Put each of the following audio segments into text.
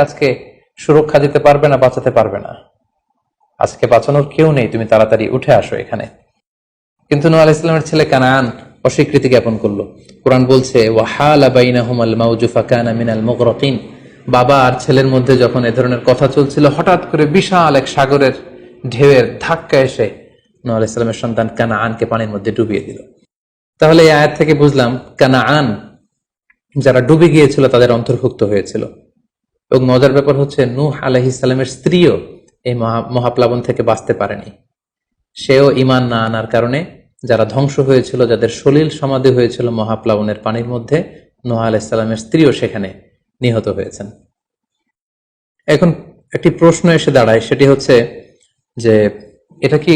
আজকে সুরক্ষা দিতে পারবে না, বাঁচাতে পারবে না। আজকে বাঁচানোর কেউ নেই, তুমি তাড়াতাড়ি উঠে আসো এখানে। কিন্তু নূহ আলাইহিস সালামের ছেলে কানান অস্বীকৃতি জ্ঞাপন করলো। কোরআন বলছে ওয়াহালা বাইনাহুমাল মাউজু ফাকানা মিনাল মুগরাকিন। বাবা আর ছেলের মধ্যে যখন এ ধরনের কথা চলছিল, হঠাৎ করে বিশাল এক সাগরের ঢেউয়ের ধাক্কা এসে নূহ আলাইহিস সালামের সন্তান কানাআনকে পানির মধ্যে ডুবিয়ে দিল। তাহলে এই আয়াত থেকে বুঝলাম কানাআন যারা ডুবে গিয়েছিল তাদের অন্তর্ভুক্ত হয়েছিল। এবং মজার ব্যাপার হচ্ছে নূহ আলাইহিস সালামের স্ত্রীও এই মহাপ্লাবন থেকে বাঁচতে পারেনি। সেও ঈমান না আনার কারণে যারা ধ্বংস হয়েছিল, যাদের সলিল সমাধি হয়েছিল মহাপ্লাবনের পানির মধ্যে, নূহ আলাইহিস সালামের স্ত্রীও সেখানে নিহত হয়েছেন। এখন একটি প্রশ্ন এসে দাঁড়ায়, সেটি হচ্ছে যে এটা কি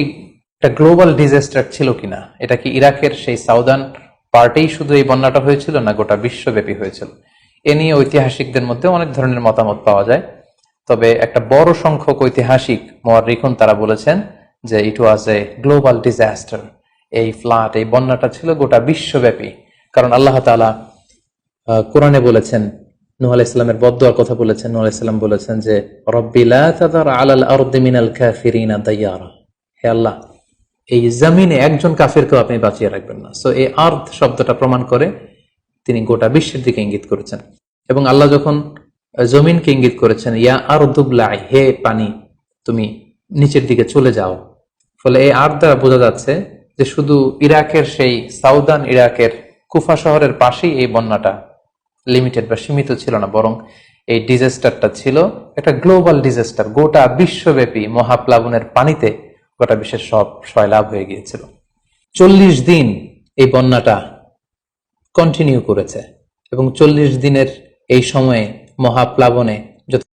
একটা গ্লোবাল ডিজাস্টার ছিল কিনা? এটা কি ইরাকের সেই সাউদার্ন পার্টেই শুধু এই বন্যাটা হয়েছিল, না গোটা বিশ্বব্যাপী হয়েছিল? এ নিয়ে ঐতিহাসিকদের মধ্যে অনেক ধরনের মতামত পাওয়া যায়। তবে একটা বড় সংখ্যক ঐতিহাসিক মুআররিখুন তারা বলেছেন যে ইট ওয়াজ এ গ্লোবাল ডিজাস্টার। এই ফ্লাড, এই বন্যাটা ছিল গোটা বিশ্বব্যাপী। কারণ আল্লাহ তাআলা কোরআনে বলেছেন, নূহ আলাইহিস সালামের বদদুয়ার কথা বলেছেন। নূহ আলাইহিস সালাম বলেছেন যে রব্বি লা তাযার আলাল আরদি মিনাল কাফিরিনা দাইয়ারা, হে আল্লাহ, এই জমিনে একজন কাফিরকেও আপনি বাঁচিয়ে রাখবেন না। সো এই আর্থ শব্দটা প্রমাণ করে তিনি গোটা বিশ্বের দিকে ইঙ্গিত করেছেন। এবং আল্লাহ যখন জমিনকে ইঙ্গিত করেছেন ইয়া আরদুবলাই, হে পানি তুমি নিচের দিকে চলে যাও, ফলে এই আর্থ দ্বারা বোঝা যাচ্ছে যে শুধু ইরাকের সেই সাউদার্ন ইরাকের কুফা শহরের পাশেই এই বন্যাটা লিমিটেড বা সীমিত ছিল না, বরং এই ডিজাস্টারটা ছিল একটা গ্লোবাল ডিজাস্টার। গোটা বিশ্বব্যাপী মহাপ্লাবনের পানিতে গোটা বিশ্বের সব সয়লাভ হয়ে গিয়েছিল। 40 দিন এই বন্যাটা কন্টিনিউ করেছে এবং 40 দিনের এই সময়ে মহাপ্লাবনে